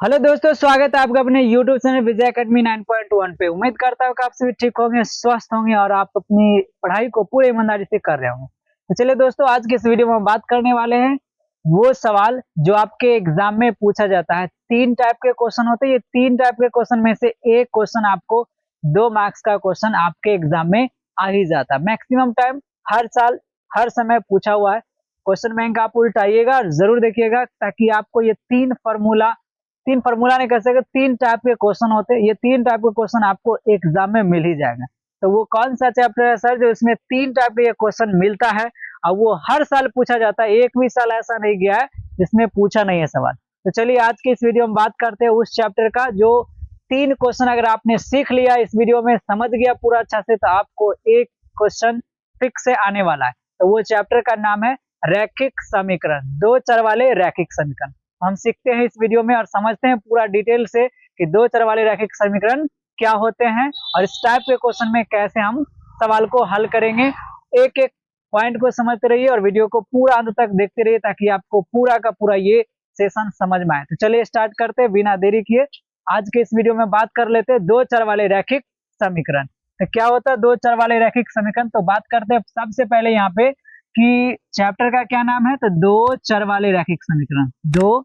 Hello दोस्तों, स्वागत है आपका अपने YouTube चैनल विजय अकेडमी 9.1 पे। उम्मीद करता हूँ कि आप सभी ठीक होंगे, स्वस्थ होंगे और आप अपनी पढ़ाई को पूरे ईमानदारी से कर रहे होंगे। तो चलिए दोस्तों, आज के इस वीडियो में हम बात करने वाले हैं वो सवाल जो आपके एग्जाम में पूछा जाता है। 3 टाइप के क्वेश्चन होते हैं। ये 3 टाइप के क्वेश्चन में से एक क्वेश्चन आपको 2 मार्क्स का क्वेश्चन आपके एग्जाम में आ ही जाता है। मैक्सिमम टाइम हर साल हर समय पूछा हुआ है। क्वेश्चन बैंक आप उल्टाइएगा और जरूर देखिएगा, ताकि आपको ये तीन फार्मूला नहीं कर सकते, 3 टाइप के क्वेश्चन होते हैं। ये 3 टाइप के क्वेश्चन आपको एग्जाम में मिल ही जाएगा। तो वो कौन सा चैप्टर है सर जो इसमें 3 टाइप के क्वेश्चन मिलता है और वो हर साल पूछा जाता है? एक भी साल ऐसा नहीं गया है जिसमें पूछा नहीं है सवाल। तो चलिए आज के इस वीडियो में बात करते हैं उस चैप्टर का जो 3 क्वेश्चन अगर आपने सीख लिया, इस वीडियो में समझ गया पूरा अच्छा से, तो आपको एक क्वेश्चन फिक्स से आने वाला है। तो वो चैप्टर का नाम है रैखिक समीकरण, 2 चर वाले रैखिक समीकरण। हम सीखते हैं इस वीडियो में और समझते हैं पूरा डिटेल से कि 2 चर वाले रैखिक समीकरण क्या होते हैं और इस टाइप के क्वेश्चन में कैसे हम सवाल को हल करेंगे। एक एक पॉइंट को समझते रहिए और वीडियो को पूरा अंत तक देखते रहिए, ताकि आपको पूरा का पूरा ये सेशन समझ में आए। तो चलिए स्टार्ट करते हैं बिना देरी किए। आज के इस वीडियो में बात कर लेते हैं 2 चर वाले रैखिक समीकरण। तो क्या होता है 2 चर वाले रैखिक समीकरण? तो बात करते हैं सबसे पहले यहाँ पे कि चैप्टर का क्या नाम है। तो 2 चर वाले रैखिक समीकरण, 2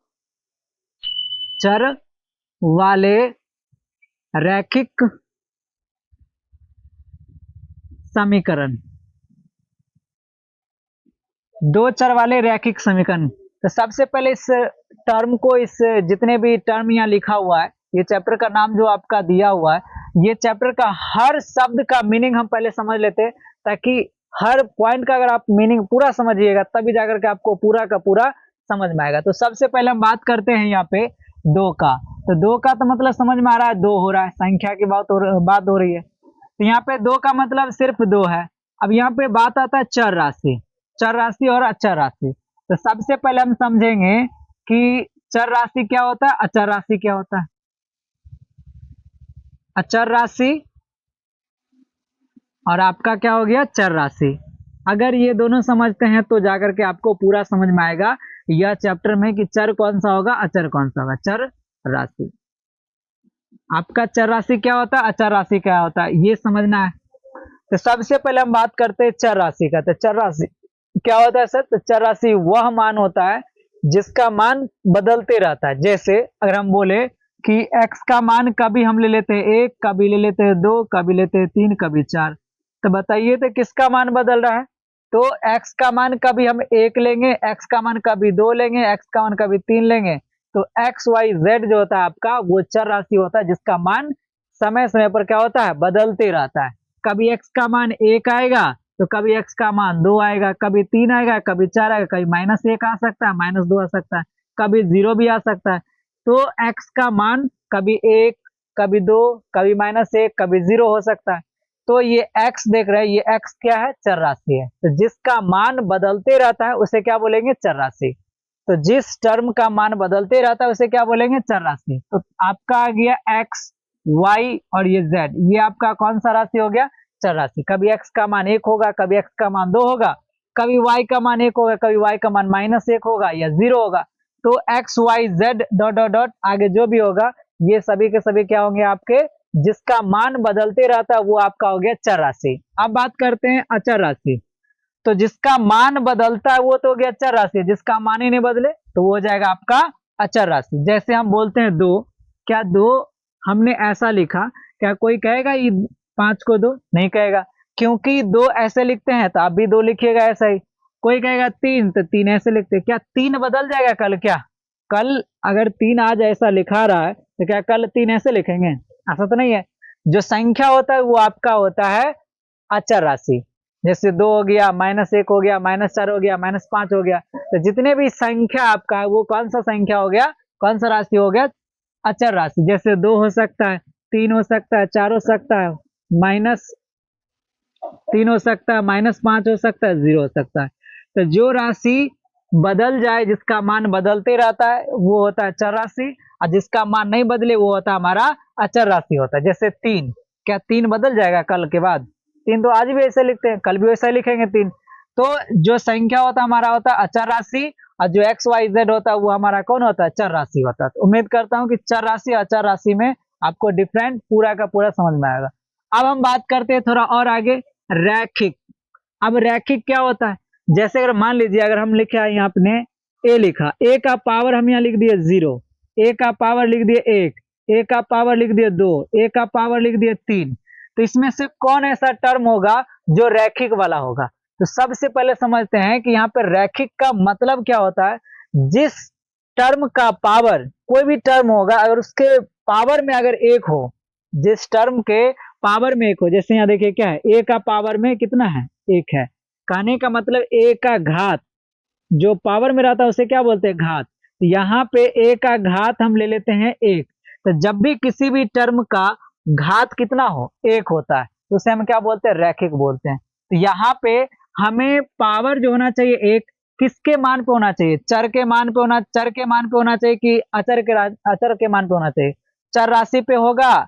चर वाले रैखिक समीकरण, 2 चर वाले रैखिक समीकरण। तो सबसे पहले इस टर्म को, इस जितने भी टर्म यहाँ लिखा हुआ है, ये चैप्टर का नाम जो आपका दिया हुआ है, ये चैप्टर का हर शब्द का मीनिंग हम पहले समझ लेते हैं, ताकि हर पॉइंट का अगर आप मीनिंग पूरा समझिएगा तभी जाकर के आपको पूरा का पूरा समझ में आएगा। तो सबसे पहले हम बात करते हैं यहाँ पे 2 का। तो 2 का तो मतलब समझ में आ रहा है, 2 हो रहा है, संख्या की बात हो रही है। तो यहाँ पे 2 का मतलब सिर्फ 2 है। अब यहाँ पे बात आता है चर राशि, चर राशि और अचर राशि। तो सबसे पहले हम समझेंगे कि चर राशि क्या होता है, अचर राशि क्या होता है। अचर राशि और आपका क्या हो गया, चर राशि। अगर ये दोनों समझते हैं तो जाकर के आपको पूरा समझ में आएगा यह चैप्टर में कि चर कौन सा होगा, अचर कौन सा होगा। चर राशि, आपका चर राशि क्या होता है, अचर राशि क्या होता है, ये समझना है। तो सबसे पहले हम बात करते हैं चर राशि का। तो चर राशि क्या होता है सर? तो चर राशि वह मान होता है जिसका मान बदलते रहता है। जैसे अगर हम बोले कि x का मान कभी हम ले लेते हैं 1, कभी ले लेते हैं 2, कभी लेते हैं 3, कभी 4। तो बताइए तो किसका मान बदल रहा है? तो x का मान कभी हम 1 लेंगे, x का मान कभी 2 लेंगे, x का मान कभी 3 लेंगे। तो x y z जो होता है आपका, वो चर राशि होता है जिसका मान समय समय पर क्या होता है, बदलते रहता है। कभी x का मान 1 आएगा तो कभी x का मान 2 आएगा, कभी 3 आएगा, कभी 4 आएगा, कभी -1 आ सकता है, -2 आ सकता है, कभी 0 भी आ सकता है। तो x का मान कभी 1, कभी 2, कभी -1, कभी 0 हो सकता है। तो ये x देख रहे हैं, ये x क्या है, चर राशि है। तो जिसका मान बदलते रहता है उसे क्या बोलेंगे, चर राशि। तो जिस टर्म का मान बदलते रहता है उसे क्या बोलेंगे, चर राशि। तो आपका आ गया x, y और ये z, ये आपका कौन सा राशि हो गया, चर राशि। कभी x का मान 1 होगा, कभी x का मान 2 होगा, कभी y का मान 1 होगा, कभी y का मान -1 होगा या 0 होगा। तो x y z dot dot dot आगे जो भी होगा, ये सभी के सभी क्या होंगे आपके, जिसका मान बदलते रहता है वो आपका हो गया चर राशि। अब बात करते हैं अचर राशि। तो जिसका मान बदलता है वो तो हो गया चर राशि, जिसका मान ही नहीं बदले तो वो हो जाएगा आपका अचर राशि। जैसे हम बोलते हैं 2, क्या 2 हमने ऐसा लिखा, क्या कोई कहेगा ये 5 को 2? नहीं कहेगा, क्योंकि 2 ऐसे लिखते हैं तो आप भी 2 लिखिएगा ऐसा ही। कोई कहेगा 3 तो 3 ऐसे लिखते हैं, क्या 3 बदल जाएगा कल? क्या कल अगर 3 आज ऐसा लिखा रहा है तो क्या कल 3 ऐसे लिखेंगे? ऐसा तो नहीं है। जो संख्या होता है वो आपका होता है अचर राशि। जैसे 2 हो गया, -1 हो गया, -4 हो गया, -5 हो गया। तो जितने भी संख्या आपका है वो कौन सा संख्या हो गया, कौन सा राशि हो गया, अचर राशि। जैसे 2 हो सकता है, 3 हो सकता है, 4 हो सकता है, -3 हो सकता है, -5 हो सकता है, 0 हो सकता है। तो जो राशि बदल जाए, जिसका मान बदलते रहता है वो होता है चर राशि, और जिसका मान नहीं बदले वो होता है हमारा अचर राशि होता है। जैसे 3, क्या 3 बदल जाएगा कल के बाद? 3 तो आज भी ऐसे लिखते हैं, कल भी वैसा लिखेंगे 3। तो जो संख्या होता है हमारा होता है अचर राशि, और जो एक्स वाई जेड होता है वो हमारा कौन होता है, चर राशि होता है। तो उम्मीद करता हूँ कि चर राशि और अचर राशि में आपको डिफरेंट पूरा का पूरा समझ में आएगा। अब हम बात करते हैं थोड़ा और आगे, रैखिक। अब रैखिक क्या होता है, जैसे अगर मान लीजिए अगर हम लिखे यहाँ अपने ए लिखा, ए का पावर हम यहाँ लिख दिए 0, ए का पावर लिख दिए 1, ए का पावर लिख दिए 2, ए का पावर लिख दिए 3, तो इसमें से कौन ऐसा टर्म होगा जो रैखिक वाला होगा। तो सबसे पहले समझते हैं कि यहाँ पर रैखिक का मतलब क्या होता है। जिस टर्म का पावर, कोई भी टर्म होगा अगर उसके पावर में अगर 1 हो, जिस टर्म के पावर में 1 हो, जैसे यहाँ देखिए क्या है, ए का पावर में कितना है, 1 है। कहने का मतलब ए का घात, जो पावर में रहता है उसे क्या बोलते हैं, घात। यहाँ पे ए का घात हम ले लेते हैं 1। तो जब भी किसी भी टर्म का घात कितना हो, 1 होता है, तो उसे हम क्या बोलते हैं, रैखिक बोलते हैं। तो यहाँ पे हमें पावर जो होना चाहिए 1, किसके मान पे होना चाहिए, चर के मान पे होना, चर के मान पे होना चाहिए कि अचर के मान पे होना चाहिए। चर राशि पे होगा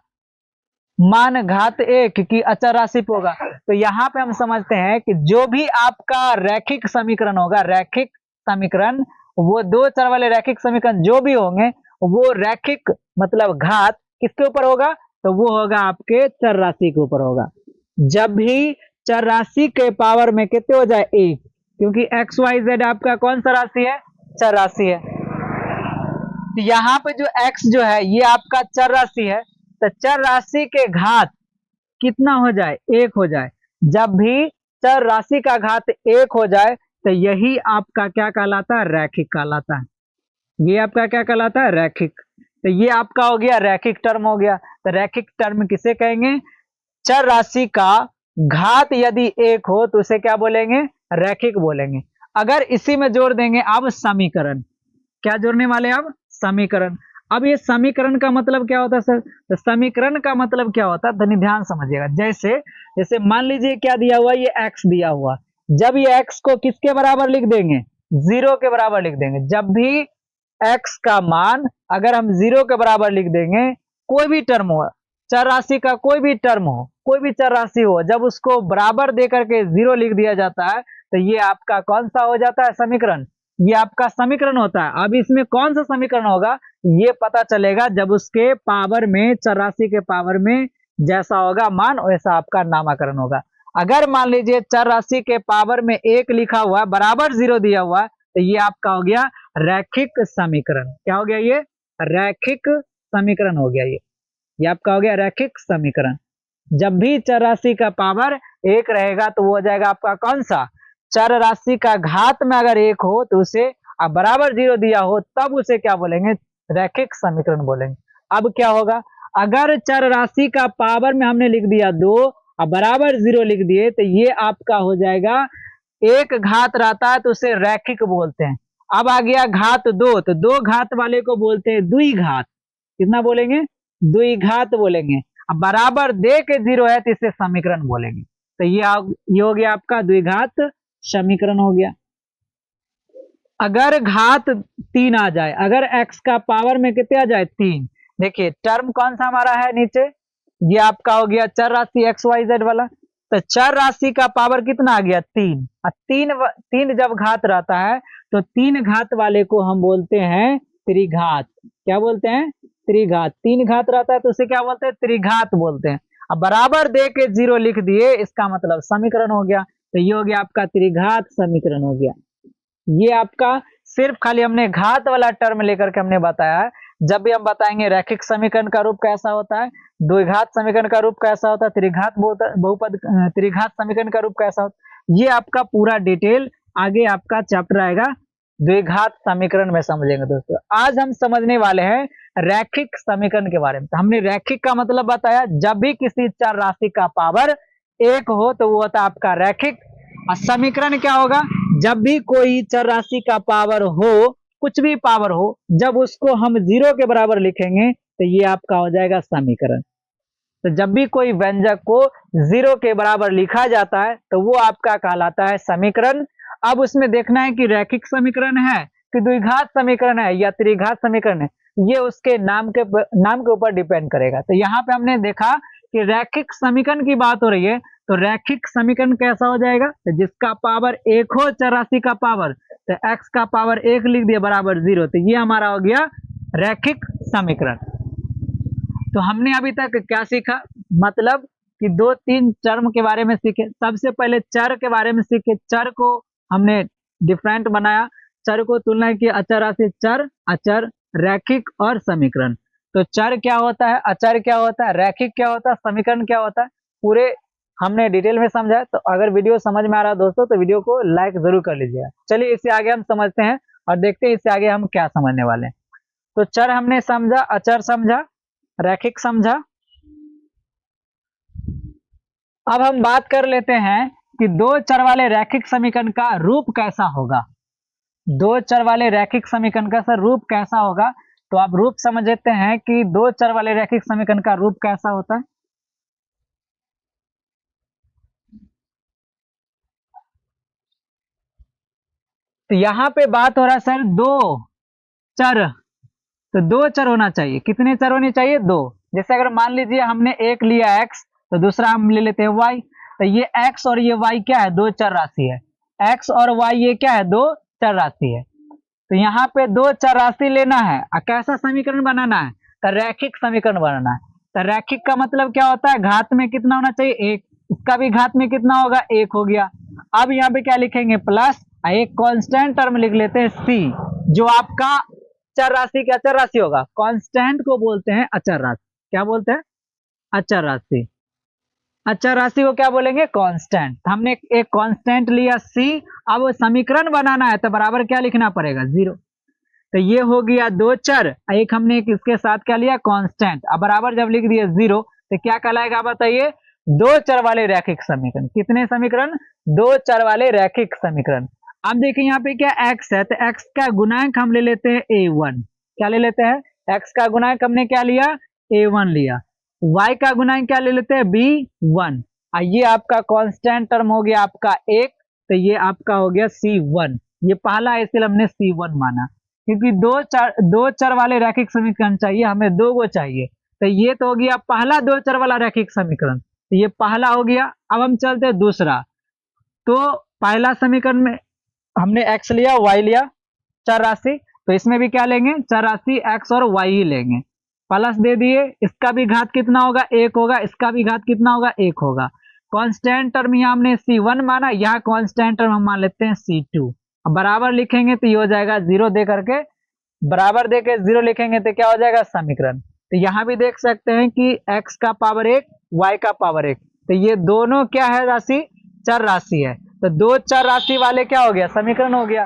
मान घात 1 की अचर राशि पे होगा। तो यहाँ पे हम समझते हैं कि जो भी आपका रैखिक समीकरण होगा, रैखिक समीकरण, वो 2 चर वाले रैखिक समीकरण जो भी होंगे वो रैखिक मतलब घात किसके ऊपर होगा, तो वो होगा आपके चर राशि के ऊपर होगा। जब भी चर राशि के पावर में कितने हो जाए 1, क्योंकि एक्स वाई जेड आपका कौन सा राशि है, चर राशि है। तो यहाँ पे जो एक्स जो है ये आपका चर राशि है, तो चर राशि के घात कितना हो जाए, 1 हो जाए। जब भी चर राशि का घात 1 हो जाए तो यही आपका क्या कहलाता है, रैखिक कहलाता है। ये आपका क्या कहलाता है, रैखिक। तो ये आपका हो गया रैखिक टर्म हो गया। तो रैखिक टर्म किसे कहेंगे, चर राशि का घात यदि 1 हो तो उसे क्या बोलेंगे, रैखिक बोलेंगे। अगर इसी में जोड़ देंगे अब समीकरण, क्या जोड़ने वाले अब, समीकरण। अब ये समीकरण का मतलब क्या होता है सर, तो समीकरण का मतलब क्या होता है, धनी ध्यान समझिएगा। जैसे जैसे मान लीजिए क्या दिया हुआ, ये x दिया हुआ, जब ये x को किसके बराबर लिख देंगे, 0 के बराबर लिख देंगे। जब भी x का मान अगर हम 0 के बराबर लिख देंगे, कोई भी टर्म हो, चर राशि का कोई भी टर्म हो, कोई भी चर राशि हो, जब उसको बराबर दे करके 0 लिख दिया जाता है तो ये आपका कौन सा हो जाता है, समीकरण। ये आपका समीकरण होता है। अब इसमें कौन सा समीकरण होगा ये पता चलेगा जब उसके पावर में, चर राशि के पावर में जैसा होगा मान वैसा आपका नामकरण होगा। अगर मान लीजिए चर राशि के पावर में 1 लिखा हुआ है, बराबर 0 दिया हुआ है, तो ये आपका हो गया रैखिक समीकरण। क्या हो गया, ये रैखिक समीकरण हो गया। ये आपका हो गया रैखिक समीकरण। जब भी चर राशि का पावर 1 रहेगा तो वो हो जाएगा आपका कौन सा, चर राशि का घात में अगर 1 हो तो उसे अब बराबर 0 दिया हो तब उसे क्या बोलेंगे, रैखिक समीकरण बोलेंगे। अब क्या होगा, अगर चर राशि का पावर में हमने लिख दिया 2 और बराबर 0 लिख दिए तो ये आपका हो जाएगा, 1 घात रहता है तो उसे रैखिक बोलते हैं। अब आ गया घात 2, तो 2 घात वाले को बोलते हैं द्विघात। कितना बोलेंगे, द्विघात बोलेंगे। अब बराबर दे के 0 है तो इसे समीकरण बोलेंगे। तो ये हो गया आपका द्विघात समीकरण हो गया। अगर घात 3 आ जाए, अगर x का पावर में कितने आ जाए 3, देखिए टर्म कौन सा हमारा है नीचे, ये आपका हो गया चर राशि एक्स वाई जेड वाला। तो चर राशि का पावर कितना आ गया 3, और 3 जब घात रहता है तो 3 घात वाले को हम बोलते हैं त्रिघात। क्या बोलते हैं, त्रिघात। 3 घात रहता है तो उसे क्या बोलते हैं, त्रिघात बोलते हैं। अब बराबर दे के 0 लिख दिए, इसका मतलब समीकरण हो गया। तो ये हो गया आपका त्रिघात समीकरण हो गया। ये आपका सिर्फ खाली हमने घात वाला टर्म लेकर के हमने बताया है। जब भी हम बताएंगे रैखिक समीकरण का रूप कैसा होता है, द्विघात समीकरण का रूप कैसा होता है, त्रिघात बहुपद त्रिघात समीकरण का रूप कैसा होता है, ये आपका पूरा डिटेल आगे आपका चैप्टर आएगा द्विघात समीकरण में समझेंगे। दोस्तों आज हम समझने वाले हैं रैखिक समीकरण के बारे में। तो हमने रैखिक का मतलब बताया, जब भी किसी चर राशि का पावर 1 हो तो वो होता है आपका रैखिक। और समीकरण क्या होगा, जब भी कोई चर राशि का पावर हो, कुछ भी पावर हो, जब उसको हम 0 के बराबर लिखेंगे तो ये आपका हो जाएगा समीकरण। तो जब भी कोई व्यंजक को 0 के बराबर लिखा जाता है तो वो आपका कहलाता है समीकरण। अब उसमें देखना है कि रैखिक समीकरण है कि द्विघात समीकरण है या त्रिघात समीकरण है, ये उसके नाम के ऊपर डिपेंड करेगा। तो यहाँ पे हमने देखा कि रैखिक समीकरण की बात हो रही है, तो रैखिक समीकरण कैसा हो जाएगा, तो जिसका पावर 1 हो चर राशि का पावर, तो x का पावर 1 लिख दिया बराबर 0, तो ये हमारा हो गया रैखिक समीकरण। तो हमने अभी तक क्या सीखा, मतलब कि 2-3 टर्म के बारे में सीखे। सबसे पहले चर के बारे में सीखे, चर को हमने डिफरेंट बनाया, चर को तुलना की, अचर राशि, चर, अचर, रैखिक और समीकरण। तो चर क्या होता है, अचर क्या होता है, रैखिक क्या होता है, समीकरण क्या होता है, पूरे हमने डिटेल में समझा। तो अगर वीडियो समझ में आ रहा है दोस्तों तो वीडियो को लाइक जरूर कर लीजिएगा। चलिए इससे आगे हम समझते हैं और देखते हैं इससे आगे हम क्या समझने वाले हैं। तो चर हमने समझा, अचर समझा, रैखिक समझा। अब हम बात कर लेते हैं कि दो चर वाले रैखिक समीकरण का रूप कैसा होगा। दो चर वाले रैखिक समीकरण का सर रूप कैसा होगा, तो आप रूप समझ लेते हैं कि दो चर वाले रैखिक समीकरण का रूप कैसा होता है। तो यहां पे बात हो रहा है सर दो चर, तो दो चर होना चाहिए। कितने चर होने चाहिए, दो। जैसे अगर मान लीजिए हमने एक लिया x, तो दूसरा हम ले लेते हैं y, तो ये x और ये y क्या है, दो चर राशि है। x और y ये क्या है, दो चर राशि है। तो यहाँ पे दो चर राशि लेना है और कैसा समीकरण बनाना है, तो रैखिक समीकरण बनाना है। तो रैखिक का मतलब क्या होता है, घात में कितना होना चाहिए, एक। इसका भी घात में कितना होगा, एक हो गया। अब यहाँ पे क्या लिखेंगे, प्लस एक कांस्टेंट टर्म लिख लेते हैं c, जो आपका चर राशि क्या अचर राशि होगा। कांस्टेंट को बोलते हैं अचर राशि। क्या बोलते हैं, अचर राशि। अचर राशि को क्या बोलेंगे, कांस्टेंट। हमने एक कांस्टेंट लिया c, अब समीकरण बनाना है तो बराबर क्या लिखना पड़ेगा, 0। तो ये हो गया दो चर, एक हमने एक इसके साथ क्या लिया, कांस्टेंट। अब बराबर जब लिख दिया 0 तो क्या कहलाएगा बताइए, दो चर वाले रैखिक समीकरण। कितने समीकरण, दो चर वाले रैखिक समीकरण। अब देखिए यहाँ पे क्या x है, तो x का गुणांक हम ले लेते हैं a1। क्या ले लेते हैं, x का गुणांक हमने क्या लिया, a1 लिया। y का गुणांक क्या ले लेते हैं, b1। ये आपका कांस्टेंट टर्म हो गया आपका एक, तो ये आपका हो गया c1। ये पहला है इसलिए हमने c1 माना, क्योंकि दो चर वाले रैखिक समीकरण चाहिए, हमें दो गो चाहिए। तो ये तो हो गया पहला दो चर वाला रैखिक समीकरण, तो ये पहला हो गया। अब हम चलते हैं दूसरा। तो पहला समीकरण में हमने x लिया, y लिया, चर राशि। तो इसमें भी क्या लेंगे, चर राशि x और y ही लेंगे। प्लस दे दिए, इसका भी घात कितना होगा, एक होगा, इसका भी घात कितना होगा, एक होगा। कांस्टेंट टर्म यहाँ हमने c1 माना, यहाँ कांस्टेंट टर्म हम मान लेते हैं c2। अब बराबर लिखेंगे तो ये हो जाएगा 0 दे करके, बराबर दे के 0 लिखेंगे तो क्या हो जाएगा, समीकरण। तो यहाँ भी देख सकते हैं कि x का पावर 1, y का पावर 1, तो ये दोनों क्या है, राशि, चर राशि है। तो दो चर राशि वाले क्या हो गया, समीकरण हो गया।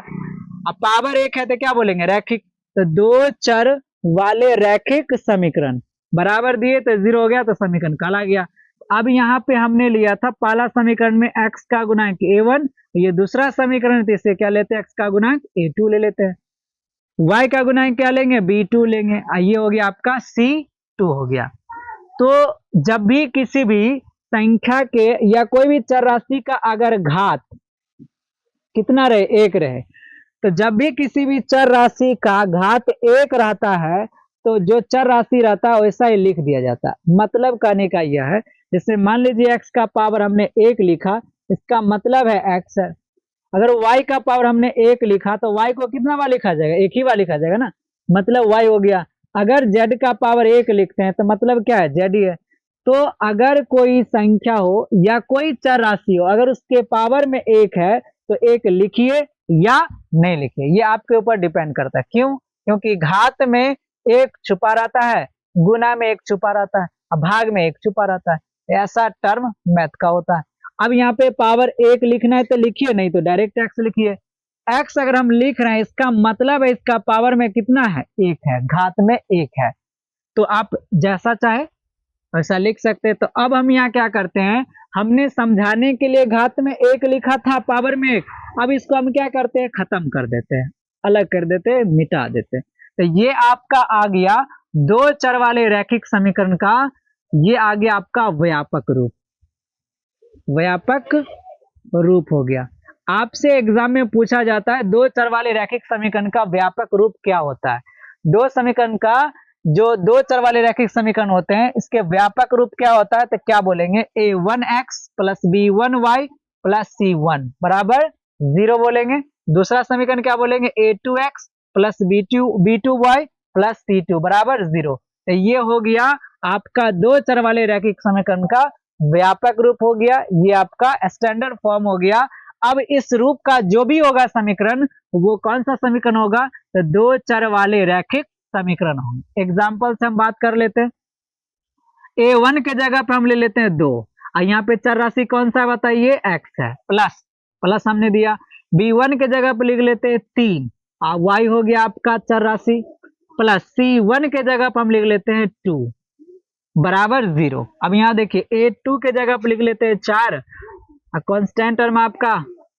अब पावर 1 है तो क्या बोलेंगे, रैखिक। तो दो चर वाले रैखिक समीकरण, बराबर दिए तो 0 हो गया, तो समीकरण काला गया। अब यहाँ पे हमने लिया था पहला समीकरण में x का गुणांक a1, ये दूसरा समीकरण, तो इसे क्या लेते हैं, x का गुणांक a2 ले लेते हैं। y का गुणांक क्या लेंगे, b2 लेंगे। ये हो गया आपका c2 हो गया। तो जब भी किसी भी संख्या के या कोई भी चर राशि का अगर घात कितना रहे, एक रहे, तो जब भी किसी भी चर राशि का घात एक रहता है तो जो चर राशि रहता है वैसा ही लिख दिया जाता है। मतलब कहने का यह है, जैसे मान लीजिए x का पावर हमने एक लिखा, इसका मतलब है x है। अगर y का पावर हमने एक लिखा तो y को कितना बार लिखा जाएगा, एक ही बार लिखा जाएगा ना, मतलब y हो गया। अगर z का पावर एक लिखते हैं तो मतलब क्या है, z ही है। तो अगर कोई संख्या हो या कोई चर राशि हो, अगर उसके पावर में एक है तो एक लिखिए या नहीं लिखिए, ये आपके ऊपर डिपेंड करता है। क्यों, क्योंकि घात में एक छुपा रहता है, गुना में एक छुपा रहता है, भाग में एक छुपा रहता है। ऐसा टर्म मैथ का होता है। अब यहाँ पे पावर एक लिखना है तो लिखिए, नहीं तो डायरेक्ट x लिखिए। x अगर हम लिख रहे हैं इसका मतलब है इसका पावर में कितना है, एक है, घात में एक है। तो आप जैसा चाहे वैसा लिख सकते हैं। तो अब हम यहाँ क्या करते हैं, हमने समझाने के लिए घात में एक लिखा था, पावर में एक। अब इसको हम क्या करते हैं, खत्म कर देते हैं, अलग कर देते हैं, मिटा देते हैं। तो ये आपका आ गया दो चर वाले रैखिक समीकरण का, ये आ गया आपका व्यापक रूप। व्यापक रूप हो गया। आपसे एग्जाम में पूछा जाता है दो चर वाले रैखिक समीकरण का व्यापक रूप क्या होता है। दो समीकरण का, जो दो चर वाले रैखिक समीकरण होते हैं, इसके व्यापक रूप क्या होता है, तो क्या बोलेंगे, a1x plus b1y plus c1 बराबर 0 बोलेंगे। दूसरा समीकरण क्या बोलेंगे, a2x plus b2y plus c2 बराबर 0। तो ये हो गया आपका दो चर वाले रैखिक समीकरण का व्यापक रूप हो गया, ये आपका स्टैंडर्ड फॉर्म हो गया। अब इस रूप का जो भी होगा समीकरण, वो कौन सा समीकरण होगा, तो दो चर वाले रैखिक समीकरण होंगे। एग्जाम्पल से हम बात कर लेते हैं। a1 के जगह पे हम ले लेते हैं 2, और यहाँ पे चर राशि कौन सा बताइए, x है, प्लस प्लस हमने दिया। b1 के जगह पे लिख लेते हैं 3, और y हो गया आपका चर राशि, प्लस c1 के जगह पे हम लिख लेते हैं 2 बराबर 0। अब यहाँ देखिए a2 के जगह पे लिख लेते हैं 4, कांस्टेंट टर्म आपका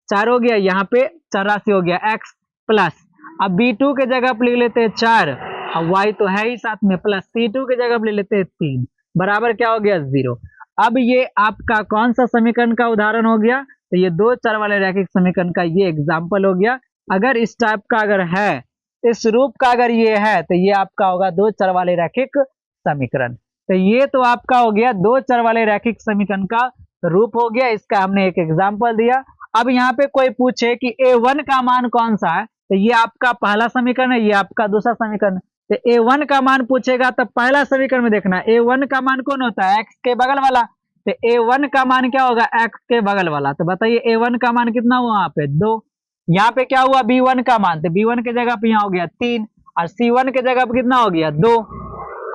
4 हो गया, यहाँ पे चर राशि हो गया x, प्लस अब b2 के जगह पे लिख लेते हैं 4, और y तो है ही साथ में, प्लस c2 के जगह पे लिख लेते हैं 3 बराबर क्या हो गया, 0। अब ये आपका कौन सा समीकरण का उदाहरण हो गया, तो ये दो चर वाले रैखिक समीकरण का ये एग्जाम्पल हो गया। अगर इस टाइप का अगर है, इस रूप का अगर ये है, तो ये आपका होगा दो चर वाले रैखिक समीकरण। तो ये तो आपका हो गया दो चर वाले रैखिक समीकरण का रूप हो गया, इसका हमने एक एग्जाम्पल दिया। अब यहाँ पे कोई पूछे कि a1 का मान कौन सा है, तो ये आपका पहला समीकरण है, ये आपका दूसरा समीकरण। तो a1 का मान पूछेगा तो पहला समीकरण में देखना a1 का मान कौन होता है, x के बगल वाला। तो a1 का मान क्या होगा, x के बगल वाला। तो बताइए a1 का मान कितना हुआ, यहाँ पे 2। यहाँ पे क्या हुआ b1 का मान, तो b1 के जगह पे यहाँ हो गया 3, और c1 के जगह पे कितना हो गया 2।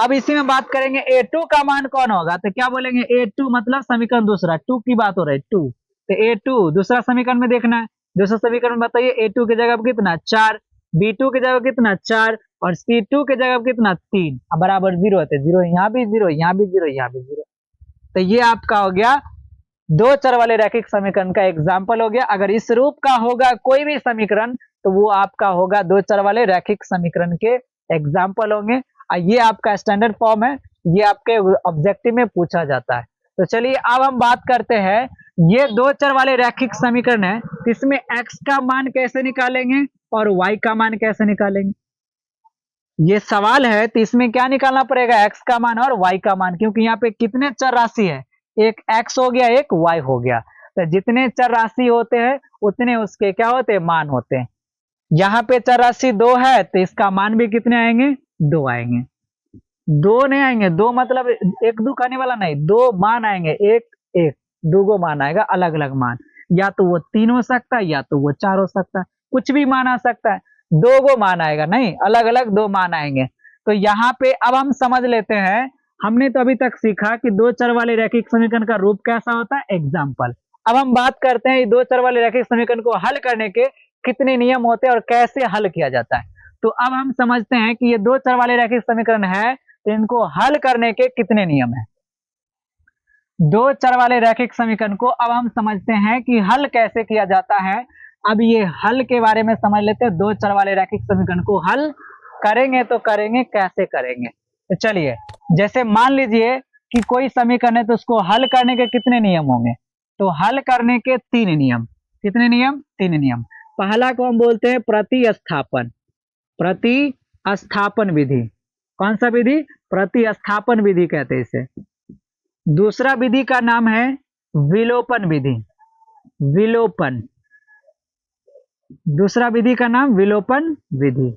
अब इसी में बात करेंगे a2 का मान कौन होगा, तो क्या बोलेंगे a2 मतलब समीकरण दूसरा, 2 की बात हो रही है 2। तो a2 दूसरा समीकरण में देखना है, दूसरा समीकरण में बताइए a2 की जगह पे कितना 4, b2 की जगह कितना 4, और c2 की जगह कितना 3, बराबर 0 है। 0 यहाँ भी 0, यहाँ भी 0, यहाँ भी 0। तो ये आपका हो गया दो चर वाले रैखिक समीकरण का एग्जाम्पल हो गया। अगर इस रूप का होगा कोई भी समीकरण, तो वो आपका होगा दो चर वाले रैखिक समीकरण के एग्जाम्पल होंगे। ये आपका स्टैंडर्ड फॉर्म है, ये आपके ऑब्जेक्टिव में पूछा जाता है। तो चलिए अब हम बात करते हैं, ये दो चर वाले रैखिक समीकरण है, इसमें x का मान कैसे निकालेंगे और y का मान कैसे निकालेंगे, ये सवाल है। तो इसमें क्या निकालना पड़ेगा, x का मान और y का मान, क्योंकि यहाँ पे कितने चर राशि है, एक x हो गया, एक y हो गया। तो जितने चर राशि होते हैं उतने उसके क्या होते हैं, मान होते हैं। यहाँ पे चर राशि 2 है, तो इसका मान भी कितने आएंगे, 2 आएंगे। 2 नहीं आएंगे, 2 मतलब एक दो कहने वाला नहीं, 2 मान आएंगे, एक एक दो मान आएगा, अलग अलग मान, या तो वो 3 हो सकता है, या तो वो 4 हो सकता है, कुछ भी मान आ सकता है। 2 गो मान आएगा, नहीं अलग अलग 2 मान आएंगे। तो यहाँ पे अब हम समझ लेते हैं, हमने तो अभी तक सीखा कि दो चर वाले रैखिक समीकरण का रूप कैसा होता है, एग्जाम्पल। अब हम बात करते हैं दो चर वाले रैखिक समीकरण को हल करने के कितने नियम होते हैं और कैसे हल किया जाता है। तो अब हम समझते हैं कि ये दो चर वाले रैखिक समीकरण है, तो इनको हल करने के कितने नियम है। दो चर वाले रैखिक समीकरण को अब हम समझते हैं कि हल कैसे किया जाता है। अब ये हल के बारे में समझ लेते हैं, दो चर वाले रैखिक समीकरण को हल करेंगे तो करेंगे कैसे करेंगे। तो चलिए, जैसे मान लीजिए कि कोई समीकरण है, तो उसको हल करने के कितने नियम होंगे, तो हल करने के 3 नियम। कितने नियम, 3 नियम। पहला को हम बोलते हैं प्रतिस्थापन, प्रतिस्थापन विधि। कौन सा विधि, प्रतिस्थापन विधि कहते हैं इसे। दूसरा विधि का नाम है विलोपन विधि, विलोपन। दूसरा विधि का नाम विलोपन विधि।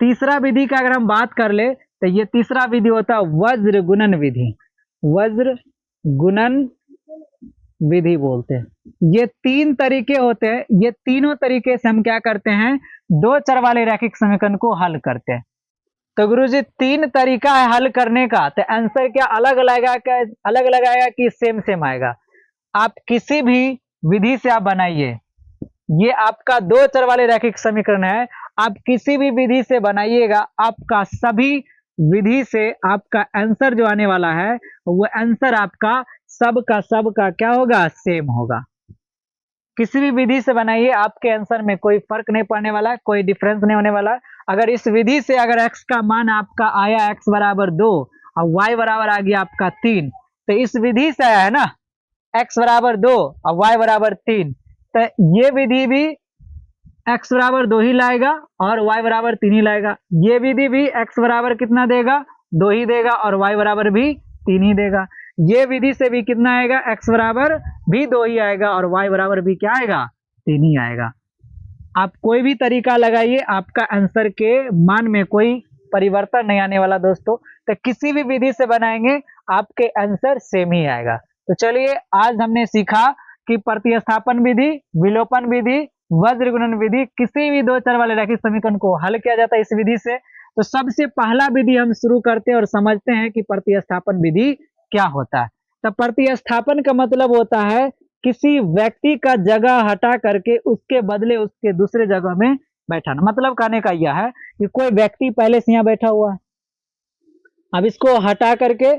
तीसरा विधि का अगर हम बात कर ले, तो ये तीसरा विधि होता है वज्र गुणन विधि, वज्र गुणन विधि बोलते हैं। ये 3 तरीके होते हैं, ये तीनों तरीके से हम क्या करते हैं, दो चर वाले रैखिक समीकरण को हल करते हैं। तो गुरुजी 3 तरीका है हल करने का, तो आंसर क्या अलग लगेगा, क्या अलग अलग आएगा कि सेम सेम आएगा। आप किसी भी विधि से आप बनाइए, ये आपका दो चर वाले रैखिक समीकरण है, आप किसी भी विधि से बनाइएगा, आपका सभी विधि से आपका आंसर जो आने वाला है, वो आंसर आपका सबका क्या होगा, सेम होगा। किसी भी विधि से बनाइए, आपके आंसर में कोई फर्क नहीं पड़ने वाला, कोई डिफरेंस नहीं होने वाला। अगर इस विधि से अगर x का मान आपका आया x बराबर 2 और y बराबर आ गया आपका 3, तो इस विधि से आया है ना, x बराबर 2 और y बराबर 3, तो ये विधि भी x बराबर 2 ही लाएगा और y बराबर 3 ही लाएगा। ये विधि भी x बराबर कितना देगा, 2 ही देगा और y बराबर भी 3 ही देगा। ये विधि से भी कितना आएगा, x बराबर भी 2 ही आएगा और y बराबर भी क्या आएगा, 3 ही आएगा। आप कोई भी तरीका लगाइए, आपका आंसर के मान में कोई परिवर्तन नहीं आने वाला दोस्तों। तो किसी भी विधि से बनाएंगे आपके आंसर सेम ही आएगा। तो चलिए आज हमने सीखा कि प्रतिस्थापन विधि, विलोपन विधि, वज्र गुणन विधि, किसी भी दो चर वाले रैखिक समीकरण को हल किया जाता है इस विधि से। तो सबसे पहला विधि हम शुरू करते हैं और समझते हैं कि प्रतिस्थापन विधि क्या होता है। तो प्रतिस्थापन का मतलब होता है किसी व्यक्ति का जगह हटा करके उसके बदले उसके दूसरे जगह में बैठाना। मतलब कहने का यह है कि कोई व्यक्ति पहले से यहाँ बैठा हुआ है, अब इसको हटा करके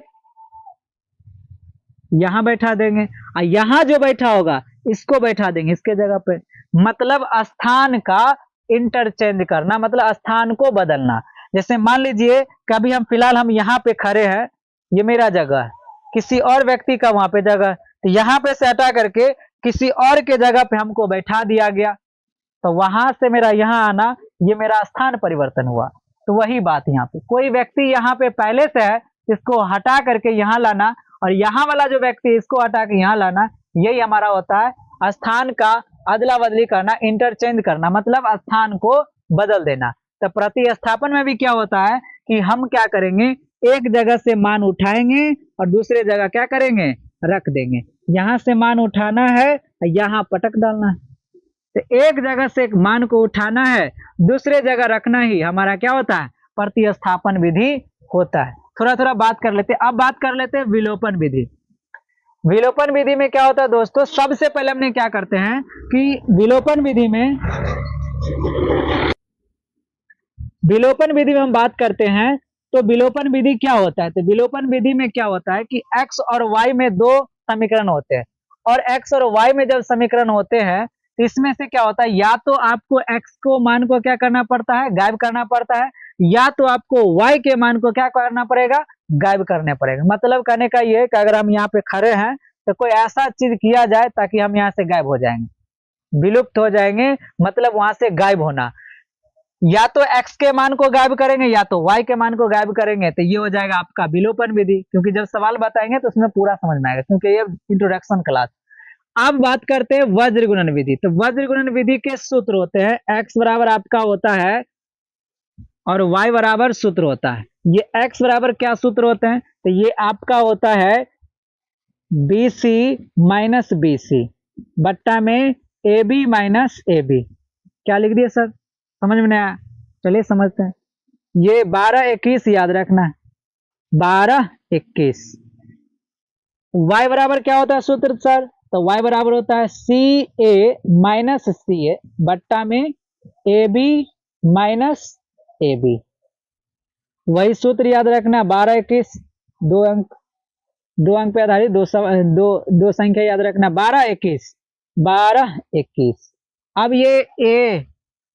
यहां बैठा देंगे और यहां जो बैठा होगा इसको बैठा देंगे इसके जगह पे। मतलब स्थान का इंटरचेंज करना, मतलब स्थान को बदलना। जैसे मान लीजिए कभी हम फिलहाल हम यहाँ पे खड़े हैं, ये मेरा जगह है, किसी और व्यक्ति का वहां पे जगह है, तो यहाँ पे से हटा करके किसी और के जगह पे हमको बैठा दिया गया, तो वहां से मेरा यहाँ आना, ये मेरा स्थान परिवर्तन हुआ। तो वही बात यहाँ पे, कोई व्यक्ति यहाँ पे पहले से है, इसको हटा करके यहाँ लाना, और यहाँ वाला जो व्यक्ति इसको हटा के यहाँ लाना, यही हमारा होता है स्थान का अदला बदली करना, इंटरचेंज करना, मतलब स्थान को बदल देना। तो प्रतिस्थापन में भी क्या होता है कि हम क्या करेंगे, एक जगह से मान उठाएंगे और दूसरे जगह क्या करेंगे, रख देंगे। यहाँ से मान उठाना है, यहाँ पटक डालना है। तो एक जगह से एक मान को उठाना है, दूसरे जगह रखना ही हमारा क्या होता है, प्रतिस्थापन विधि होता है। थोड़ा थोड़ा बात कर लेते हैं। अब बात कर लेते हैं विलोपन विधि। विलोपन विधि में क्या होता है दोस्तों, सबसे पहले हमने क्या करते हैं कि विलोपन विधि में हम बात करते हैं। तो विलोपन विधि क्या होता है, तो विलोपन विधि में क्या होता है कि x और y में दो समीकरण होते हैं, और x और y में जब समीकरण होते हैं तो इसमें से क्या होता है, या तो आपको x को मान को क्या करना पड़ता है, गायब करना पड़ता है, या तो आपको y के मान को क्या करना पड़ेगा, गायब करने पड़ेगा। मतलब कहने का ये है कि अगर हम यहाँ पे खड़े हैं तो कोई ऐसा चीज किया जाए ताकि हम यहाँ से गायब हो जाएंगे, विलुप्त हो जाएंगे, मतलब वहां से गायब होना। या तो x के मान को गायब करेंगे या तो y के मान को गायब करेंगे, तो ये हो जाएगा आपका विलोपन विधि। क्योंकि जब सवाल बताएंगे तो उसमें पूरा समझ में आएगा, क्योंकि ये इंट्रोडक्शन क्लास। अब बात करते हैं वज्र गुणन विधि। तो वज्र गुणन विधि के सूत्र होते हैं, x बराबर आपका होता है और y बराबर सूत्र होता है। ये x बराबर क्या सूत्र होते हैं, तो ये आपका होता है BC माइनस BC बट्टा में AB माइनस AB। क्या लिख दिए सर, समझ में नहीं आया? चलिए समझते हैं। ये 12-21 याद रखना है, 12-21। y बराबर क्या होता है सूत्र सर, तो y बराबर होता है CA माइनस CA बट्टा में AB माइनस AB। वही सूत्र याद रखना, 12-21, दो अंक पे आधारित दो संख्या याद रखना, 12-21। अब ये A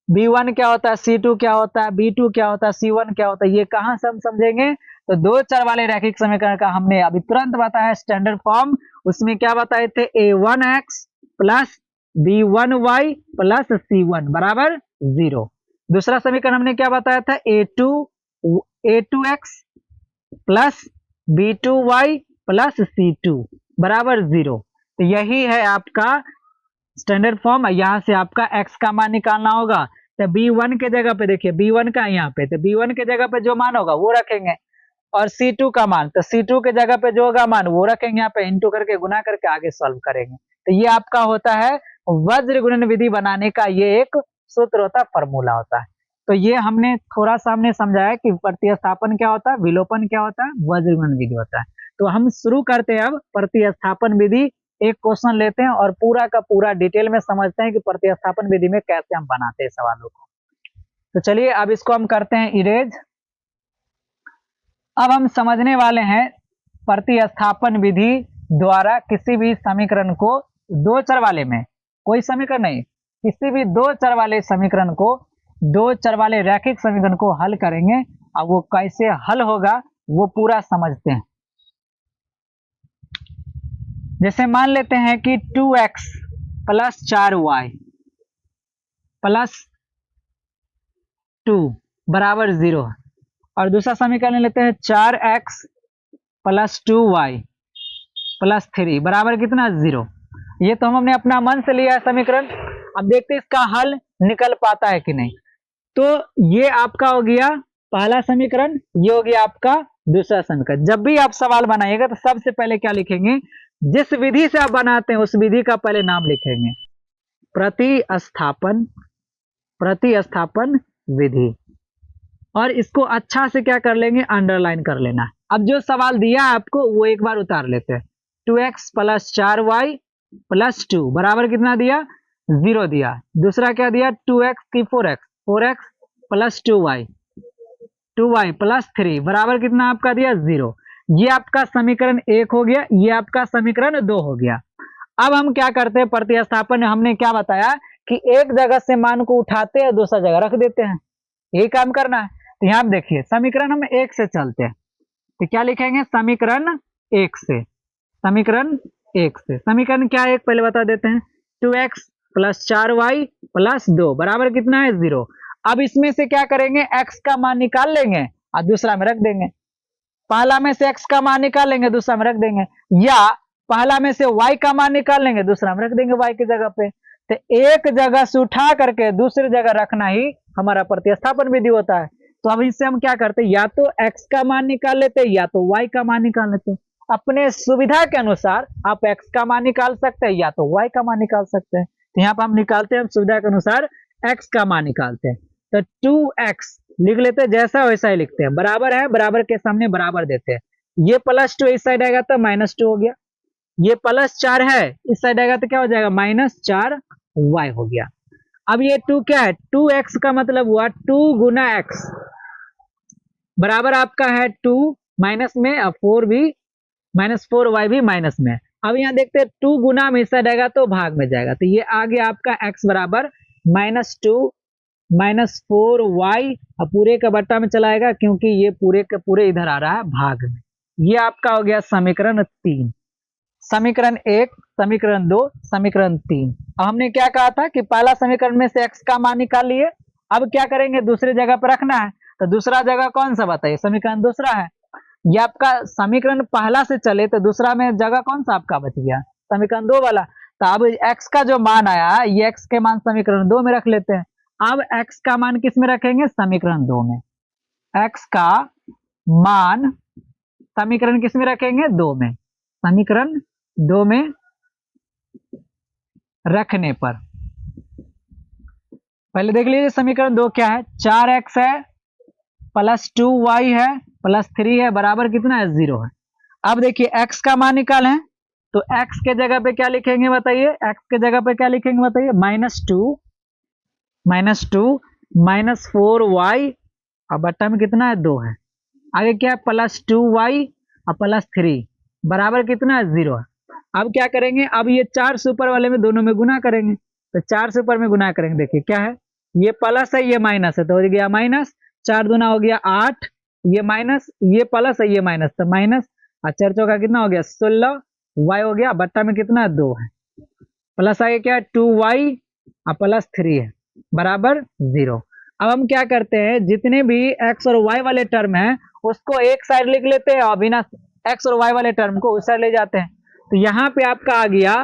B1 क्या होता है, C2 क्या होता है, B2 क्या होता है, C1 क्या होता है, ये कहाँ से हम समझेंगे, तो दो चर वाले रैखिक समीकरण का हमने अभी तुरंत बताया स्टैंडर्ड फॉर्म। उसमें क्या बताए थे, A1x plus B1y plus C1 बराबर 0। दूसरा समीकरण हमने क्या बताया था, A2x plus B2y plus C2 बराबर 0। तो यही है आपका स्टैंडर्ड फॉर्म। यहाँ से आपका x का मान निकालना होगा। तो B1 के जगह पे देखिए, B1 का यहाँ पे, तो B1 के जगह पे जो मान होगा वो रखेंगे, और C2 का मान, तो C2 के जगह पे जो होगा मान वो रखेंगे, यहाँ पे इंटू करके गुना करके आगे सॉल्व करेंगे। तो ये आपका होता है वज्र गुणन विधि बनाने का ये एक सूत्र होता है, फॉर्मूला होता है। तो ये हमने थोड़ा सा हमने समझाया कि प्रतिस्थापन क्या होता है, विलोपन क्या होता है, वज्र गुणन विधि होता है। तो हम शुरू करते हैं अब प्रतिस्थापन विधि। एक क्वेश्चन लेते हैं और पूरा का पूरा डिटेल में समझते हैं कि प्रतिस्थापन विधि में कैसे हम बनाते हैं सवालों को। तो चलिए अब इसको हम करते हैं इरेज। अब हम समझने वाले हैं प्रतिस्थापन विधि द्वारा किसी भी समीकरण को, दो चर वाले में, कोई समीकरण नहीं, किसी भी दो चर वाले समीकरण को, दो चर वाले रैखिक समीकरण को हल करेंगे। अब वो कैसे हल होगा वो पूरा समझते हैं। जैसे मान लेते हैं कि 2x प्लस 4y प्लस 2 बराबर 0, और दूसरा समीकरण लेते हैं 4x प्लस 2y प्लस 3 बराबर कितना, 0। ये तो हमने अपना मन से लिया है समीकरण। अब देखते हैं इसका हल। निकल पाता है कि नहीं। तो ये आपका हो गया पहला समीकरण, ये हो गया आपका दूसरा समीकरण। जब भी आप सवाल बनाइएगा तो सबसे पहले क्या लिखेंगे, जिस विधि से आप बनाते हैं उस विधि का पहले नाम लिखेंगे, प्रतिस्थापन, प्रतिस्थापन विधि। और इसको अच्छा से क्या कर लेंगे, अंडरलाइन कर लेना। अब जो सवाल दिया है आपको वो एक बार उतार लेते हैं। 2x प्लस 4y प्लस 2 बराबर कितना दिया, 0 दिया। दूसरा क्या दिया, 2x की 4x, 4x plus 2y, 2y plus 3 बराबर कितना आपका दिया, 0। ये आपका समीकरण 1 हो गया, ये आपका समीकरण 2 हो गया। अब हम क्या करते हैं, प्रतिस्थापन हमने क्या बताया कि एक जगह से मान को उठाते हैं दूसरा जगह रख देते हैं, यही काम करना है। तो यहाँ देखिए समीकरण हम 1 से चलते हैं, तो क्या लिखेंगे, समीकरण 1 से, समीकरण 1 से, समीकरण क्या है एक पहले बता देते हैं। 2x प्लस 4y प्लस 2 बराबर कितना है, 0। अब इसमें से क्या करेंगे, x का मान निकाल लेंगे और दूसरा में रख देंगे। पहला में से x का मान निकाल लेंगे, दूसरा में रख देंगे, या पहला में से y का मान निकाल लेंगे, दूसरा में रख देंगे y की जगह पे। तो एक जगह से उठा करके दूसरी जगह रखना ही हमारा प्रतिस्थापन विधि होता है। तो अब इससे हम क्या करते हैं, या तो x का मान निकाल लेते हैं या तो y का मान निकाल लेते हैं। अपने सुविधा के अनुसार आप x का मान निकाल सकते हैं या तो y का मान निकाल सकते हैं। तो यहाँ पर हम निकालते हैं, हम सुविधा के अनुसार x का मान निकालते हैं। तो 2x लिख लेते हैं, जैसा वैसा ही लिखते हैं, बराबर है, बराबर के सामने बराबर देते हैं। ये प्लस 2 इस साइड आएगा तो माइनस 2 हो गया, ये प्लस 4 है इस साइड आएगा तो क्या हो जाएगा, माइनस 4y हो गया। अब ये 2 क्या है, 2x का मतलब हुआ 2 गुना x बराबर आपका है 2 माइनस में, अब 4 भी माइनस 4y भी माइनस में। अब यहाँ देखते हैं 2 गुना में इस साइड आएगा तो भाग में जाएगा, तो ये आ गया आपका x बराबर माइनस 2 माइनस 4y, अब पूरे का बट्टा में चलाएगा क्योंकि ये पूरे के पूरे इधर आ रहा है भाग में। ये आपका हो गया समीकरण 3, समीकरण 1, समीकरण 2, समीकरण 3। अब हमने क्या कहा था कि पहला समीकरण में से x का मान निकाल लिए, अब क्या करेंगे, दूसरी जगह पर रखना है। तो दूसरा जगह कौन सा बताइए, समीकरण दूसरा है। ये आपका समीकरण पहला से चले तो दूसरा में जगह कौन सा आपका बच गया, समीकरण 2 वाला। तो अब x का जो मान आया ये x के मान समीकरण 2 में रख लेते हैं। अब x का मान किस में रखेंगे, समीकरण 2 में। x का मान समीकरण किस में रखेंगे, 2 में। समीकरण 2 में रखने पर पहले देख लीजिए समीकरण 2 क्या है, 4x है प्लस 2y है प्लस 3 है बराबर कितना है, 0 है। अब देखिए x का मान निकालें तो x के जगह पे क्या लिखेंगे बताइए, x के जगह पे क्या लिखेंगे बताइए, माइनस 2 माइनस 4y और बट्टा में कितना है, 2 है। आगे क्या है, प्लस 2y और प्लस 3 बराबर कितना है, 0 है। अब क्या करेंगे, अब ये 4 से ऊपर वाले में दोनों में गुना करेंगे, तो 4 से ऊपर में गुना करेंगे, देखिए क्या है, ये प्लस है ये माइनस है, तो हो गया माइनस, 4 दूना हो गया 8, ये माइनस, ये प्लस है ये माइनस, तो माइनस, और 4 चौका कितना हो गया 16, y हो गया, बट्टा में कितना है, 2 है। प्लस आगे क्या है 2y और प्लस 3 है बराबर 0। अब हम क्या करते हैं, जितने भी x और y वाले टर्म हैं उसको एक साइड लिख लेते हैं और बिना x और y वाले टर्म को उस साइड ले जाते हैं। तो यहाँ पे आपका आ गया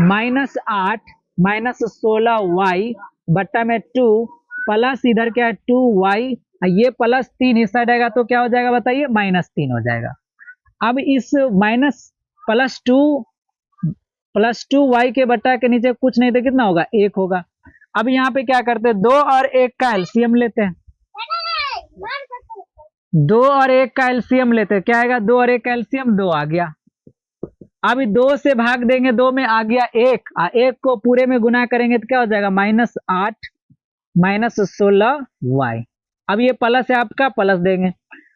-8 -16y बट्टा में 2 प्लस इधर क्या है 2y, ये प्लस 3 इस साइड आएगा तो क्या हो जाएगा बताइए, -3 हो जाएगा। अब इस माइनस प्लस 2y के बट्टा के नीचे कुछ नहीं तो कितना होगा, 1 होगा। अब यहाँ पे क्या करते हैं, 2 और 1 का एलसीएम लेते हैं, 2 और 1 का एलसीएम लेते हैं, क्या आएगा, 2 और 1 का एलसीएम 2 आ गया। अब 2 से भाग देंगे, 2 में आ गया 1, 1 को पूरे में गुना करेंगे तो क्या हो जाएगा, -8 -16y। अब ये प्लस है आपका, प्लस देंगे।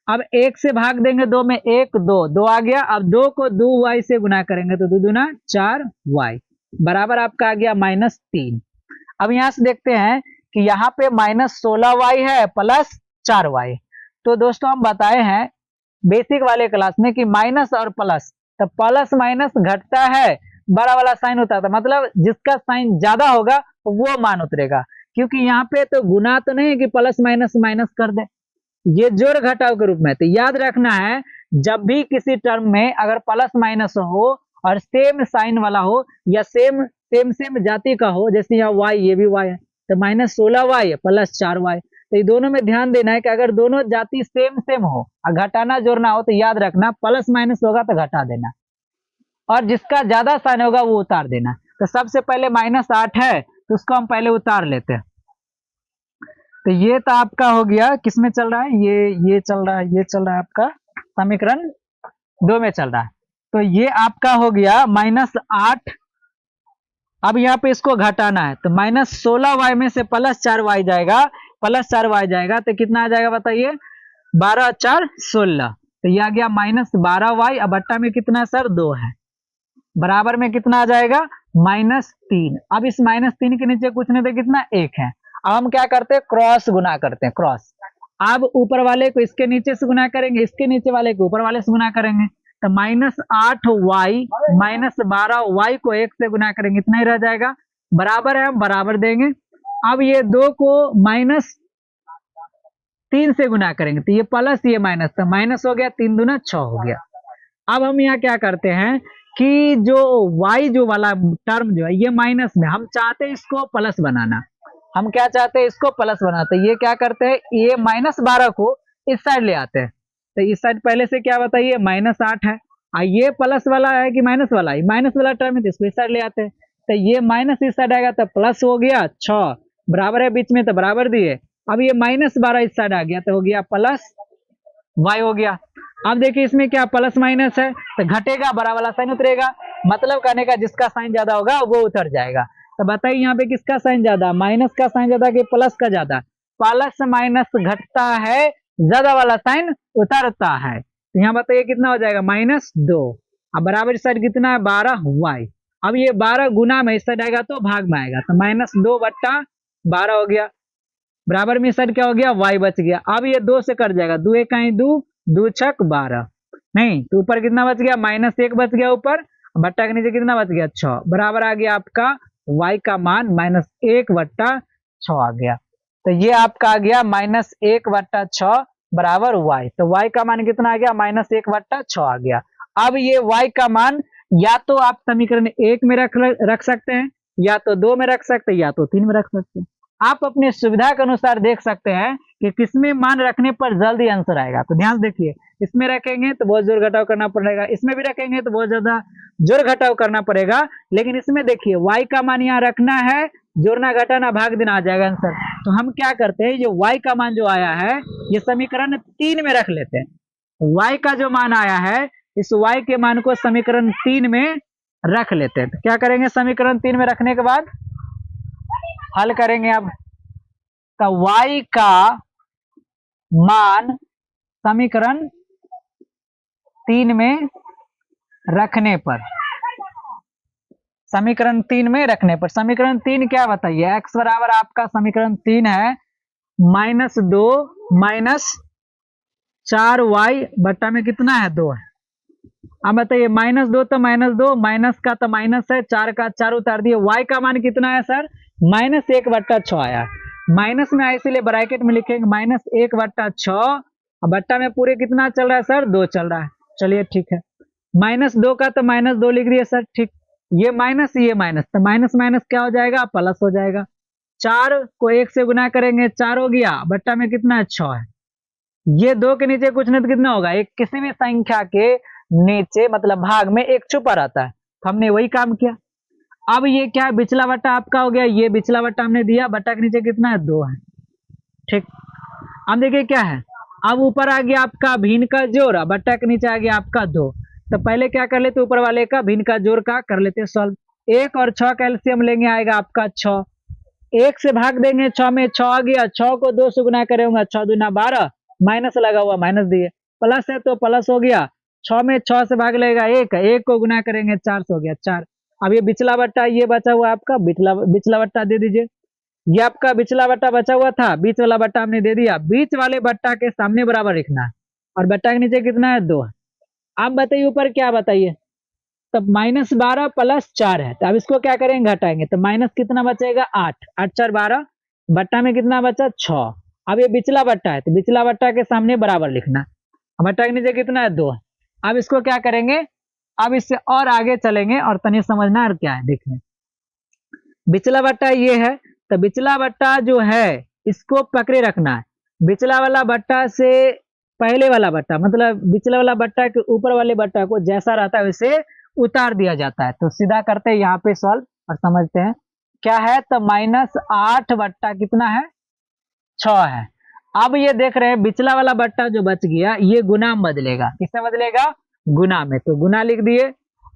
अब 1 से भाग देंगे, 2 में 1 2 आ गया। अब 2 को 2y से गुना करेंगे तो 2 दूना 4y बराबर आपका आ गया -3। अब यहां से देखते हैं कि यहाँ पे -16y है प्लस 4y। तो दोस्तों हम बताए हैं बेसिक वाले क्लास में कि माइनस और प्लस, तो प्लस माइनस घटता है, बड़ा वाला साइन होता है, मतलब जिसका साइन ज्यादा होगा वो मान उतरेगा। क्योंकि यहाँ पे तो गुना तो नहीं है कि प्लस माइनस माइनस कर दे, ये जोड़ घटाव के रूप में। तो याद रखना है जब भी किसी टर्म में अगर प्लस माइनस हो और सेम साइन वाला हो या सेम जाति का हो, जैसे यहाँ y ये भी y है तो -16y प्लस 4y। तो ये दोनों में ध्यान देना है कि अगर दोनों जाति सेम सेम हो और घटाना जोड़ना हो तो याद रखना प्लस माइनस होगा तो घटा देना, और जिसका ज्यादा साइन होगा वो उतार देना। तो सबसे पहले -8 है तो उसको हम पहले उतार लेते हैं। तो ये तो आपका हो गया, किसमें चल रहा है, ये चल रहा है, ये चल रहा है आपका समीकरण 2 में चल रहा है। तो ये आपका हो गया -8। अब यहाँ पे इसको घटाना है तो -16y में से +4y जाएगा, +4y जाएगा तो कितना आ जाएगा बताइए, 12 और 4 16। तो ये आ गया -12y। अब बट्टा में कितना सर 2 है, बराबर में कितना आ जाएगा -3। अब इस -3 के नीचे कुछ नहीं तो कितना 1 है। अब हम क्या करते हैं, क्रॉस गुना करते हैं, क्रॉस। अब ऊपर वाले को इसके नीचे से गुना करेंगे, इसके नीचे वाले को ऊपर वाले से गुना करेंगे। तो -8y -12y को 1 से गुना करेंगे, इतना ही रह जाएगा, बराबर है, हम बराबर देंगे। अब ये 2 को -3 से गुना करेंगे तो ये प्लस ये माइनस, तो माइनस हो गया, 3 दूना 6 हो गया। अब हम यहाँ क्या करते हैं कि जो y जो वाला टर्म जो है ये माइनस में, हम चाहते हैं इसको प्लस बनाना, हम क्या चाहते हैं इसको प्लस बनाना। तो ये क्या करते हैं, ये -12 को इस साइड ले आते हैं। तो इस साइड पहले से क्या बताइए -8 है, और ये प्लस वाला है कि माइनस वाला, ये माइनस वाला टर्म है तो इसको इस साइड ले आते हैं। तो ये माइनस इस साइड आएगा तो प्लस हो गया 6, बराबर है बीच में तो बराबर दिए। अब ये -12 इस साइड आ गया तो हो गया प्लस y हो गया। अब देखिए इसमें क्या प्लस माइनस है तो घटेगा, बड़ा वाला साइन उतरेगा, मतलब कहने का जिसका साइन ज्यादा होगा वो उतर जाएगा। तो बताइए यहाँ पे किसका साइन ज्यादा, माइनस का साइन ज्यादा कि प्लस का ज्यादा, प्लस माइनस घटता है, ज्यादा वाला साइन उतरता है। तो यहाँ बताइए कितना हो जाएगा -2। अब बराबर इस साइड कितना है 12y। अब ये 12 गुना में इस साइड आएगा तो भाग में आएगा, तो -2 बट्टा 12 हो गया, बराबर में इस साइड क्या हो गया y बच गया। अब ये 2 से कट जाएगा, 2 1 2, 2 6 12, नहीं तो ऊपर कितना बच गया -1 बच गया ऊपर, बट्टा के नीचे कितना बच गया 6, बराबर आ गया आपका y का मान -1 बट्टा 6 आ गया। तो ये आपका आ गया -1 बट्टा 6 बराबर y। तो y का मान कितना आ गया -1 बट्टा 6 आ गया। अब ये y का मान या तो आप समीकरण 1 में रख सकते हैं, या तो 2 में रख सकते हैं, या तो 3 में रख सकते हैं। आप अपने सुविधा के अनुसार देख सकते हैं कि किसमें मान रखने पर जल्दी आंसर आएगा। तो ध्यान देखिए, इसमें रखेंगे तो बहुत जोड़ घटाव करना पड़ेगा, इसमें भी रखेंगे तो बहुत ज्यादा जोड़ घटाव करना पड़ेगा, लेकिन इसमें देखिए y का मान यहाँ रखना है, जोड़ना घटाना भाग देना आ जाएगा आंसर। तो हम क्या करते हैं, ये y का मान जो आया है ये समीकरण 3 में रख लेते हैं। y का जो मान आया है इस y के मान को समीकरण 3 में रख लेते हैं। तो क्या करेंगे, समीकरण 3 में रखने के बाद हल करेंगे। अब तो y का मान समीकरण 3 में रखने पर, समीकरण 3 में रखने पर, समीकरण 3 क्या बताइए, x बराबर आपका समीकरण 3 है -2 -4y बट्टा में कितना है 2 है। अब बताइए -2 तो -2, माइनस का तो माइनस है, 4 का 4 उतार दिए, y का मान कितना है सर -1 बट्टा 6 आया, माइनस में आया इसीलिए ब्रैकेट में लिखेंगे -1 बट्टा 6, बट्टा में पूरे कितना चल रहा है सर 2 चल रहा है। चलिए ठीक है, -2 का तो -2 लिख दिए सर, ठीक, ये माइनस ये माइनस, तो माइनस माइनस क्या हो जाएगा प्लस हो जाएगा। 4 को 1 से गुना करेंगे 4 हो गया, बट्टा में कितना है 6 है। ये 2 के नीचे कुछ नहीं तो कितना होगा, एक किसी भी संख्या के नीचे मतलब भाग में एक छुपा रहता है, तो हमने वही काम किया। अब ये क्या है, बिचला बट्टा आपका हो गया, ये बिचला बट्टा हमने दिया, बट्टा के नीचे कितना है 2 है, ठीक। अब देखिए क्या है, अब ऊपर आ गया आपका भिन्न का जोड़, बट्टा के नीचे आ गया आपका 2। तो पहले क्या कर लेते, ऊपर वाले का भिन्न का जोड़ का कर लेते सॉल्व। 1 और 6 का एलसीएम लेंगे, आएगा आपका 6, 1 से भाग देंगे 6 में 6 आ गया, 6 को 2 से गुना करेंगे 6 दूना 12, माइनस लगा हुआ माइनस दिए, प्लस है तो प्लस हो गया, 6 में 6 से भाग लेगा 1, 1 को गुना करेंगे 4 से हो गया 4। अब ये बिचला बट्टा ये बचा हुआ आपका बिचला बट्टा दे दीजिए, ये आपका बिचला बट्टा बचा हुआ था, बीच वाला बट्टा हमने दे दिया, बीच वाले बट्टा के सामने बराबर लिखना है, और बट्टा के नीचे कितना है 2 है। अब बताइए ऊपर क्या बताइए, तब -12 प्लस 4 है, तो अब इसको क्या करेंगे घटाएंगे, तो माइनस कितना बचेगा 8, 8 4 12, बट्टा में कितना बचा 6। अब ये बिचला बट्टा है तो बिचला बट्टा के सामने बराबर लिखना, बट्टा के नीचे कितना है 2 है। अब इसको क्या करेंगे, अब इससे और आगे चलेंगे और तनिक समझना और क्या है देखिए, बिचला बट्टा ये है तो बिचला बट्टा जो है इसको पकड़े रखना है। बिचला वाला बट्टा से पहले वाला बट्टा, मतलब बिचला वाला बट्टा के ऊपर वाले बट्टा को जैसा रहता है वैसे उतार दिया जाता है। तो सीधा करते हैं यहाँ पे सॉल्व और समझते हैं क्या है। तो -8 बट्टा कितना है, 6 है। अब ये देख रहे हैं बिचला वाला बट्टा जो बच गया ये गुना में बदलेगा, किसमें बदलेगा, गुना में, तो गुना लिख दिए।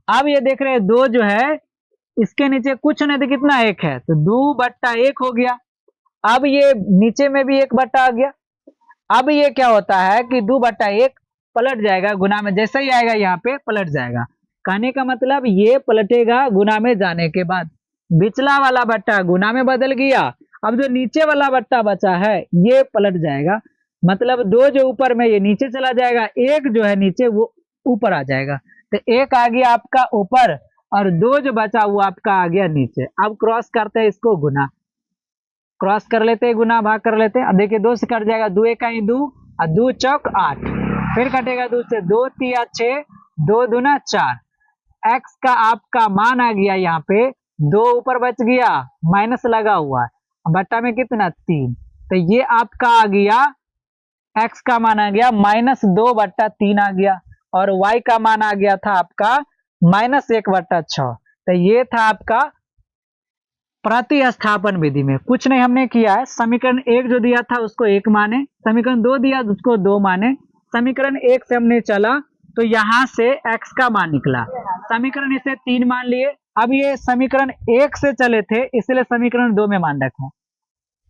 अब ये देख रहे हैं 2 जो है इसके नीचे कुछ नहीं तो कितना 1 है, तो 2/1 हो गया। अब ये नीचे में भी 1 बट्टा आ गया। अब ये क्या होता है कि 2/1 पलट जाएगा गुना में, जैसे ही आएगा यहाँ पे पलट जाएगा। कहने का मतलब ये पलटेगा गुना में जाने के बाद। बिचला वाला बट्टा गुना में बदल गया, अब जो नीचे वाला बट्टा बचा है ये पलट जाएगा, मतलब 2 जो ऊपर में ये नीचे चला जाएगा, 1 जो है नीचे वो ऊपर आ जाएगा। तो 1 आ गया आपका ऊपर और 2 जो बचा वो आपका आ गया नीचे। अब क्रॉस करते हैं इसको, गुना क्रॉस कर लेते हैं, गुना भाग कर लेते हैं। अब देखिए 2 से कट जाएगा, 2 1 2 और 2 चौक 8, फिर कटेगा 2 से, 2 3 6, 2 दूना 4। एक्स का आपका मान आ गया यहाँ पे 2 ऊपर बच गया, माइनस लगा हुआ है, बट्टा में कितना 3, तो ये आपका आ गया एक्स का मान आ गया -2/3 आ गया, और वाई का मान आ गया था आपका -1/6। तो ये था आपका प्रतिस्थापन विधि में। कुछ नहीं हमने किया है, समीकरण 1 जो दिया था उसको 1 माने, समीकरण 2 दिया उसको 2 माने, समीकरण 1 से हमने चला तो यहां से x का मान निकला, समीकरण इसे 3 मान लिए। अब ये समीकरण 1 से चले थे इसलिए समीकरण 2 में मान रखे।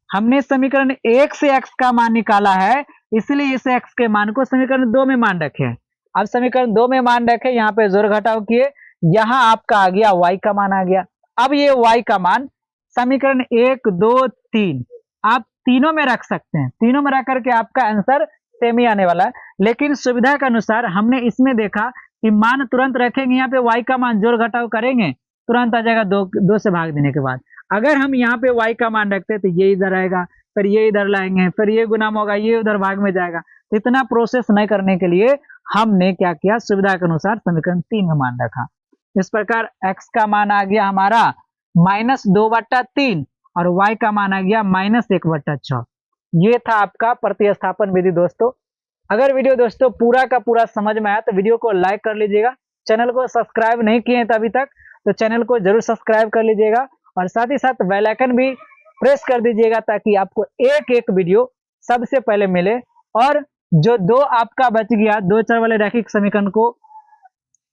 हमने समीकरण 1 से x का मान निकाला है इसलिए इस x के मान को समीकरण 2 में मान रखे। अब समीकरण 2 में मान रखे, यहाँ पे जोड़ घटाव किए, यहाँ आपका आ गया y का मान आ गया। अब ये y का मान समीकरण 1 2 3 आप तीनों में रख सकते हैं, तीनों में रख करके आपका आंसर सेम ही आने वाला है। लेकिन सुविधा के अनुसार हमने इसमें देखा कि मान तुरंत रखेंगे, यहाँ पे y का मान जोड़ घटाव करेंगे तुरंत आ जाएगा 2 से भाग देने के बाद। अगर हम यहाँ पे y का मान रखते तो ये इधर आएगा, फिर ये इधर लाएंगे, फिर ये गुना में होगा, ये उधर भाग में जाएगा। तो इतना प्रोसेस नहीं करने के लिए हमने क्या किया, सुविधा के अनुसार समीकरण 3 में मान रखा। इस प्रकार x का मान आ गया हमारा -2/3 और y का मान आ गया -1/6। ये था आपका प्रतिस्थापन विधि दोस्तों। अगर वीडियो दोस्तों पूरा का पूरा समझ में आया तो वीडियो को लाइक कर लीजिएगा, चैनल को सब्सक्राइब नहीं किए हैं अभी तक तो चैनल को जरूर सब्सक्राइब कर लीजिएगा, और साथ ही साथ बेल आइकन भी प्रेस कर दीजिएगा ताकि आपको एक वीडियो सबसे पहले मिले। और जो 2 आपका बच गया, 2 चर वाले रैखिक समीकरण को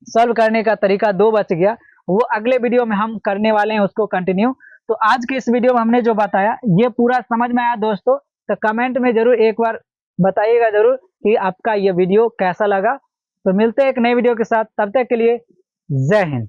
सॉल्व करने का तरीका 2 बच गया, वो अगले वीडियो में हम करने वाले हैं उसको कंटिन्यू। तो आज के इस वीडियो में हमने जो बताया ये पूरा समझ में आया दोस्तों, तो कमेंट में जरूर एक बार बताइएगा जरूर कि आपका ये वीडियो कैसा लगा। तो मिलते हैं एक नए वीडियो के साथ, तब तक के लिए जय हिंद।